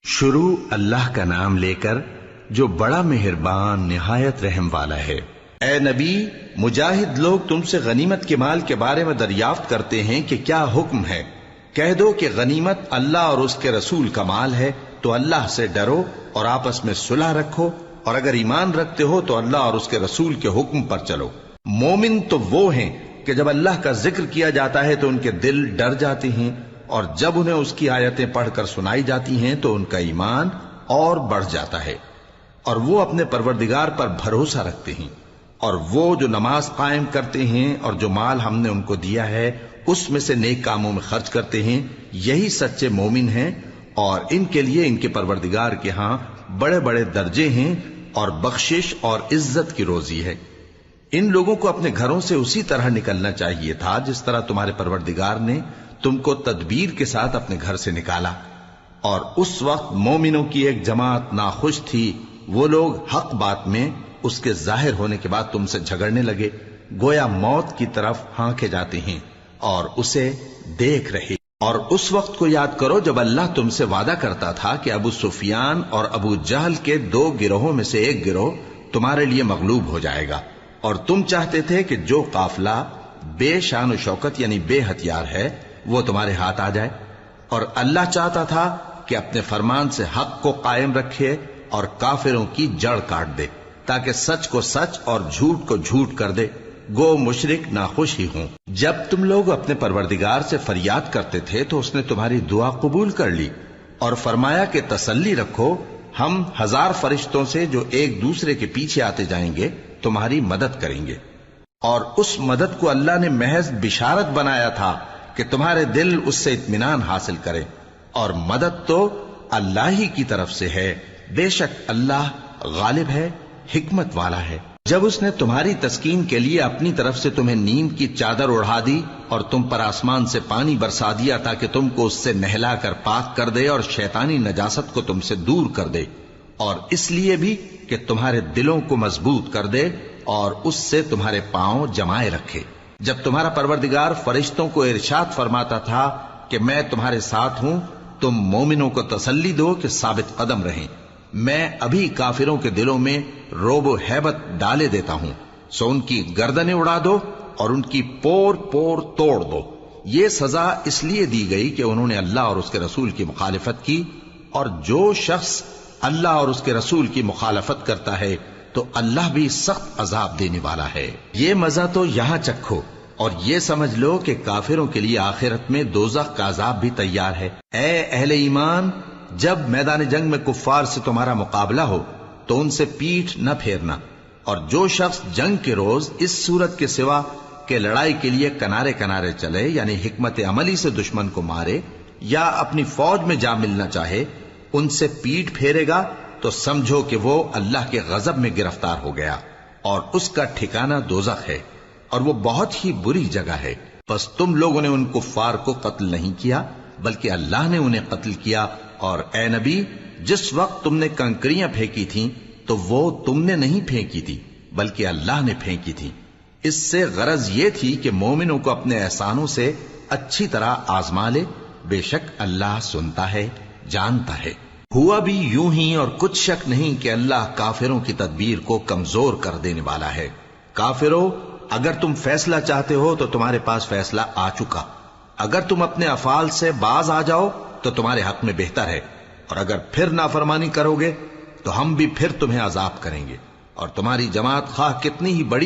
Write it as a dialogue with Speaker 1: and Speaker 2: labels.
Speaker 1: شروع اللہ کا نام لے کر جو بڑا مہربان نہایت رحم والا ہے۔ اے نبی، مجاہد لوگ تم سے غنیمت کے مال کے بارے میں دریافت کرتے ہیں کہ کیا حکم ہے۔ کہہ دو کہ غنیمت اللہ اور اس کے رسول کا مال ہے، تو اللہ سے ڈرو اور آپس میں صلح رکھو، اور اگر ایمان رکھتے ہو تو اللہ اور اس کے رسول کے حکم پر چلو۔ مومن تو وہ ہیں کہ جب اللہ کا ذکر کیا جاتا ہے تو ان کے دل ڈر جاتے ہیں، اور جب انہیں اس کی آیتیں پڑھ کر سنائی جاتی ہیں تو ان کا ایمان اور بڑھ جاتا ہے، اور وہ اپنے پروردگار پر بھروسہ رکھتے ہیں، اور وہ جو نماز قائم کرتے ہیں اور جو مال ہم نے ان کو دیا ہے اس میں سے نیک کاموں میں خرچ کرتے ہیں، یہی سچے مومن ہیں، اور ان کے لیے ان کے پروردگار کے ہاں بڑے بڑے درجے ہیں اور بخشش اور عزت کی روزی ہے۔ ان لوگوں کو اپنے گھروں سے اسی طرح نکلنا چاہیے تھا جس طرح تمہارے پروردگار نے تم کو تدبیر کے ساتھ اپنے گھر سے نکالا، اور اس وقت مومنوں کی ایک جماعت ناخوش تھی، وہ لوگ حق بات میں اس کے ظاہر ہونے کے بعد تم سے جھگڑنے لگے، گویا موت کی طرف ہانکے جاتے ہیں اور اسے دیکھ رہے۔ اور اس وقت کو یاد کرو جب اللہ تم سے وعدہ کرتا تھا کہ ابو سفیان اور ابو جہل کے 2 گروہوں میں سے ایک گروہ تمہارے لیے مغلوب ہو جائے گا، اور تم چاہتے تھے کہ جو قافلہ بے شان و شوکت یعنی بے ہتھیار ہے وہ تمہارے ہاتھ آ جائے، اور اللہ چاہتا تھا کہ اپنے فرمان سے حق کو قائم رکھے اور کافروں کی جڑ کاٹ دے، تاکہ سچ کو سچ اور جھوٹ کو جھوٹ کر دے، گو مشرک ناخوش ہی ہوں۔ جب تم لوگ اپنے پروردگار سے فریاد کرتے تھے تو اس نے تمہاری دعا قبول کر لی اور فرمایا کہ تسلی رکھو، ہم 1000 فرشتوں سے جو ایک دوسرے کے پیچھے آتے جائیں گے تمہاری مدد کریں گے۔ اور اس مدد کو اللہ نے محض بشارت بنایا تھا کہ تمہارے دل اس سے اطمینان حاصل کرے، اور مدد تو اللہ ہی کی طرف سے ہے، بے شک اللہ غالب ہے، حکمت والا ہے۔ جب اس نے تمہاری تسکین کے لیے اپنی طرف سے تمہیں نیند کی چادر اڑھا دی اور تم پر آسمان سے پانی برسا دیا تاکہ تم کو اس سے نہلا کر پاک کر دے اور شیطانی نجاست کو تم سے دور کر دے، اور اس لیے بھی کہ تمہارے دلوں کو مضبوط کر دے اور اس سے تمہارے پاؤں جمائے رکھے۔ جب تمہارا پروردگار فرشتوں کو ارشاد فرماتا تھا کہ میں تمہارے ساتھ ہوں، تم مومنوں کو تسلی دو کہ ثابت قدم رہیں، میں ابھی کافروں کے دلوں میں رعب و ہیبت ڈالے دیتا ہوں، سو ان کی گردنیں اڑا دو اور ان کی پور پور توڑ دو۔ یہ سزا اس لیے دی گئی کہ انہوں نے اللہ اور اس کے رسول کی مخالفت کی، اور جو شخص اللہ اور اس کے رسول کی مخالفت کرتا ہے تو اللہ بھی سخت عذاب دینے والا ہے۔ یہ مزہ تو یہاں چکھو، اور یہ سمجھ لو کہ کافروں کے لیے آخرت میں دوزخ کا عذاب بھی تیار ہے۔ اے اہل ایمان، جب میدان جنگ میں کفار سے تمہارا مقابلہ ہو تو ان سے پیٹھ نہ پھیرنا، اور جو شخص جنگ کے روز اس صورت کے سوا کہ لڑائی کے لیے کنارے کنارے چلے یعنی حکمت عملی سے دشمن کو مارے یا اپنی فوج میں جا ملنا چاہے، ان سے پیٹھ پھیرے گا تو سمجھو کہ وہ اللہ کے غضب میں گرفتار ہو گیا، اور اس کا ٹھکانہ دوزخ ہے، اور وہ بہت ہی بری جگہ ہے۔ بس تم لوگوں نے ان کفار کو قتل نہیں کیا بلکہ اللہ نے انہیں قتل کیا، اور اے نبی، جس وقت تم نے کنکریاں پھینکی تھیں تو وہ تم نے نہیں پھینکی تھی بلکہ اللہ نے پھینکی تھی۔ اس سے غرض یہ تھی کہ مومنوں کو اپنے احسانوں سے اچھی طرح آزما لے، بے شک اللہ سنتا ہے، جانتا ہے۔ ہوا بھی یوں ہی، اور کچھ شک نہیں کہ اللہ کافروں کی تدبیر کو کمزور کر دینے والا ہے۔ کافروں، اگر تم فیصلہ چاہتے ہو تو تمہارے پاس فیصلہ آ چکا، اگر تم اپنے افعال سے باز آ جاؤ تو تمہارے حق میں بہتر ہے، اور اگر پھر نافرمانی کرو گے تو ہم بھی پھر تمہیں عذاب کریں گے، اور تمہاری جماعت خواہ کتنی ہی بڑی